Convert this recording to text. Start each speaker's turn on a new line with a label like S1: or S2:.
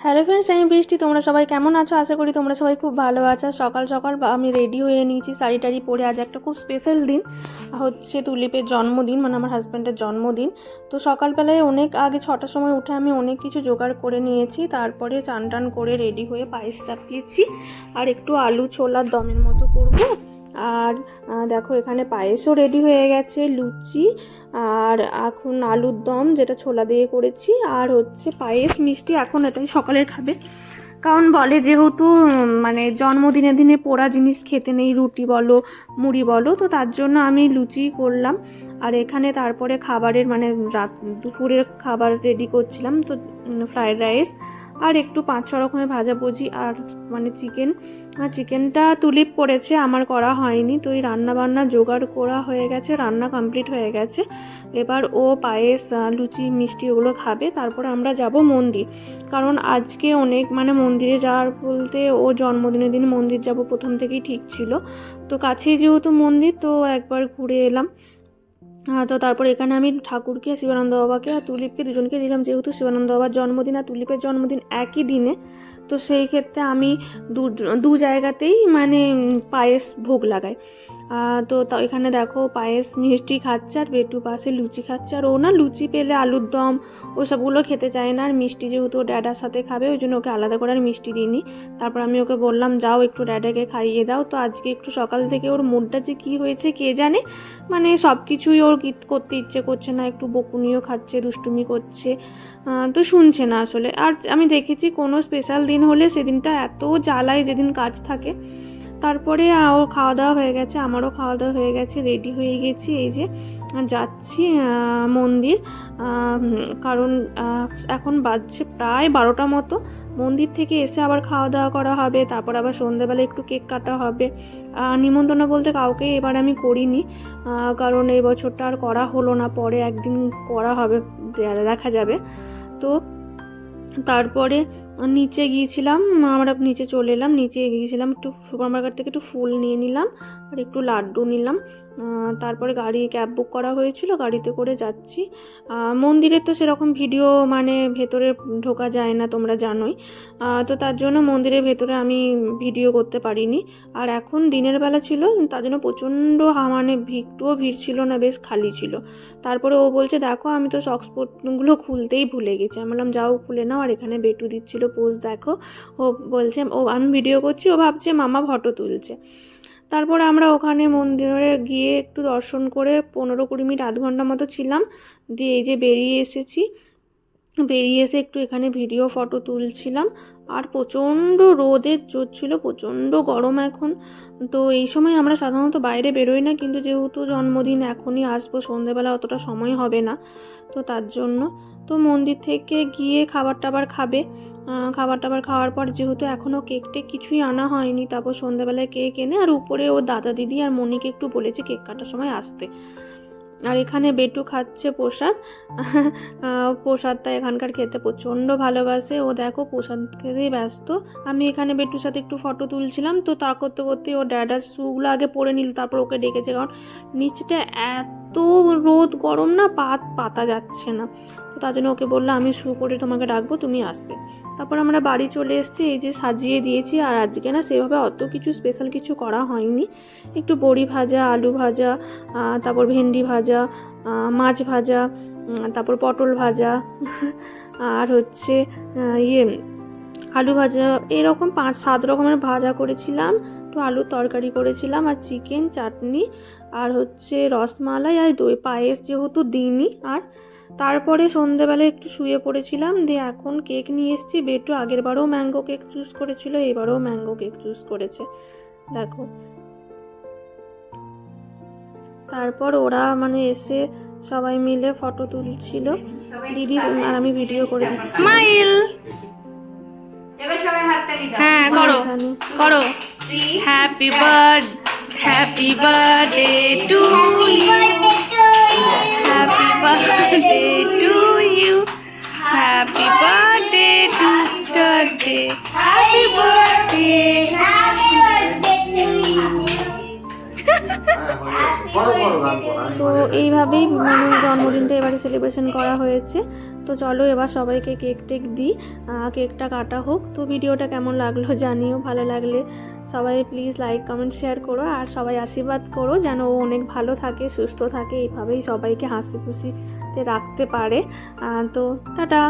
S1: Hello friends, আমি বৃষ্টি। তোমরা সবাই কেমন আছো? আশা করি তোমরা সবাই খুব ভালো আছো। সকাল সকাল আমি রেডি হয়ে নিয়েছি, শাড়ি টাড়ি পরে। আজ একটা খুব স্পেশাল দিন, হচ্ছে তুলিপের জন্মদিন, মানে আমার হাজব্যান্ডের জন্মদিন। তো সকালবেলায় অনেক আগে 6টার সময় উঠে আমি অনেক কিছু জোগাড় করে নিয়েছি। তারপরে চান টান করে রেডি হয়ে পায়েস চাপিয়েছি, আর একটু আলু ছোলার দমের মতো করবো। আর দেখো এখানে পায়েসও রেডি হয়ে গেছে, লুচি আর এখন আলুর দম যেটা ছোলা দিয়ে করেছি, আর হচ্ছে পায়েস মিষ্টি। এখন এটাই সকালের খাবে, কারণ বলে যেহেতু মানে জন্মদিনের দিনে পোড়া জিনিস খেতে নেই, রুটি বলো মুড়ি বলো, তো তার জন্য আমি লুচি করলাম। আর এখানে তারপরে খাবারের মানে দুপুরের খাবার রেডি করছিলাম, তো ফ্রায়েড রাইস আর একটু 5-6 রকমের ভাজাভুজি আর মানে চিকেনটা তুলিপ করেছে, আমার করা হয়নি। তো এই রান্না বান্না জোগাড় করা হয়ে গেছে, রান্না কমপ্লিট হয়ে গেছে। এবার ও পায়েস লুচি মিষ্টি ওগুলো খাবে, তারপরে আমরা যাব মন্দির। কারণ আজকে অনেক মানে মন্দিরে যাওয়ার বলতে ও জন্মদিনের দিন মন্দির যাব প্রথম থেকেই ঠিক ছিল। তো কাছেই যেহেতু মন্দির, তো একবার ঘুরে এলাম। তো তারপর এখানে আমি ঠাকুরকে, শিবানন্দ বাবাকে আর তুলিপকে দুজনকে দিলাম, যেহেতু শিবানন্দ বাবার জন্মদিন আর তুলিপের জন্মদিন একই দিনে। তো সেই ক্ষেত্রে আমি দু জায়গাতেই মানে পায়েস ভোগ লাগাই। তো এখানে দেখো পায়েস মিষ্টি খাচ্ছে, আর বেটু পাশে লুচি খাচ্ছে। আর ও না লুচি পেলে আলুর দম ওসবগুলো খেতে চায় না, আর মিষ্টি যেহেতু ও ড্যাডার সাথে খাবে, ওই জন্য ওকে আলাদা করে আর মিষ্টি দিইনি। তারপর আমি ওকে বললাম যাও একটু ড্যাডাকে খাইয়ে দাও। তো আজকে একটু সকাল থেকে ওর মুডটা যে কী হয়েছে কে জানে, মানে সব কিছুই ওর করতে ইচ্ছে করছে না, একটু বকুনিও খাচ্ছে, দুষ্টুমি করছে, তো শুনছে না আসলে। আর আমি দেখেছি কোনো স্পেশাল দিন হলে সেদিনটা এত জ্বালায়, যেদিন কাজ থাকে। তারপরে ওর খাওয়া দাওয়া হয়ে গেছে, আমারও খাওয়া দাওয়া হয়ে গেছে, রেডি হয়ে গেছি। এই যে যাচ্ছি মন্দির, কারণ এখন বাজছে প্রায় 12টা মতো। মন্দির থেকে এসে আবার খাওয়া দাওয়া করা হবে, তারপর আবার সন্ধ্যেবেলা একটু কেক কাটা হবে। নিমন্ত্রণ বলতে কাউকে এবার আমি করিনি, কারণ এই বছরটা আর করা হলো না, পরে একদিন করা হবে, দেখা যাবে। তো তারপরে নিচে গিয়েছিলাম, আমরা নিচে চলে এলাম, নিচে গিয়েছিলাম একটু সুপার মার্কেট থেকে একটু ফুল নিয়ে নিলাম আর একটু লাড্ডু নিলাম। তারপরে ক্যাব বুক করা হয়েছিল, গাড়িতে করে যাচ্ছি। মন্দিরে তো সেরকম ভিডিও মানে ভেতরে ঢোকা যায় না, তোমরা জানোই। তো তার জন্য মন্দিরের ভেতরে আমি ভিডিও করতে পারিনি। আর এখন দিনের বেলা ছিল, তার জন্য প্রচণ্ড মানে একটুও ভিড় ছিল না, বেশ খালি ছিল। তারপরে ও বলছে দেখো আমি তো সক্সগুলো খুলতেই ভুলে গেছি। আমি বললাম যাও খুলে নাও। আর এখানে বেটু দিচ্ছিল পোজ, দেখো। ও বলছে আমি ভিডিও করছি, ও ভাবছে মামা ফটো তুলছে। তারপর আমরা ওখানে মন্দিরে গিয়ে একটু দর্শন করে 15-20 মিনিট আধ ঘন্টা মতো ছিলাম, দিয়ে এই যে বেরিয়ে এসেছি। বেরিয়ে এসে একটু এখানে ভিডিও ফটো তুলছিলাম। আর প্রচণ্ড রোদের জোর ছিল, প্রচণ্ড গরম এখন। তো এই সময় আমরা সাধারণত বাইরে বেরোই না, কিন্তু যেহেতু জন্মদিন এখনই আসবো, সন্ধ্যেবেলা অতটা সময় হবে না, তো তার জন্য। তো মন্দির থেকে গিয়ে খাবার টাবার খাওয়ার পর, যেহেতু এখনও কেক টেক কিছুই আনা হয়নি, তারপর সন্ধ্যেবেলায় কেক এনে আর উপরে ও দাদা দিদি আর মনিকে একটু বলেছে কেক কাটার সময় আসতে। আর এখানে বেটু খাচ্ছে প্রসাদটা এখানকার খেতে প্রচণ্ড ভালোবাসে ও, দেখো প্রসাদ খেতেই ব্যস্ত। আমি এখানে বেটুর সাথে একটু ফটো তুলছিলাম, তো তা করতে করতে ও ড্যাডার শুগুলো আগে পরে নিল, তারপর ওকে ডেকেছে, কারণ নিচটা এত রোদ গরম না, পাতা যাচ্ছে না। তো তার জন্য ওকে বললাম আমি শু করে তোমাকে ডাকবো, তুমি আসবে। তারপর আমরা বাড়ি চলে এসেছি, এই যে সাজিয়ে দিয়েছি। আর আজকে না সেভাবে অত কিছু স্পেশাল কিছু করা হয়নি, একটু বড়ি ভাজা, আলু ভাজা, তারপর ভেন্ডি ভাজা, মাছ ভাজা, তারপর পটল ভাজা, আর হচ্ছে আলু ভাজা, এরকম 5-7 রকমের ভাজা করেছিলাম। একটু আলুর তরকারি করেছিলাম, আর চিকেন, চাটনি, আর হচ্ছে রসমালাই আর দই। পায়েস যেহেতু দিইনি। আর তারপরে সন্ধ্যেবেলায় একটু শুয়ে পড়েছিলাম, দিয়ে এখন কেক নিয়ে এসেছি। বেটু আগের বারেও ম্যাঙ্গো কেক চুজ করেছিল, এবারেও ম্যাঙ্গো কেক চুজ করেছে, দেখো। তারপর ওরা মানে এসে সবাই মিলে ফটো তুলছিল, দিদি আর আমি ভিডিও করে দিচ্ছি। স্মাইল, হ্যাঁ করো করো। Happy birthday to you, happy birthday to you, happy birthday to birthday, happy birthday to you. তো এইভাবেই মানে জন্মদিনটা এবারে সেলিব্রেশন করা হয়েছে। তো চলো এবার সবাইকে কেক টেক দিই, কেকটা কাটা হোক। তো ভিডিওটা কেমন লাগলো জানিও, ভালো লাগলে সবাই প্লিজ লাইক কমেন্ট শেয়ার করো, আর সবাই আশীর্বাদ করো যেন ও অনেক ভালো থাকে, সুস্থ থাকে, এইভাবেই সবাইকে হাসি খুশিতে রাখতে পারে। তো টাটা।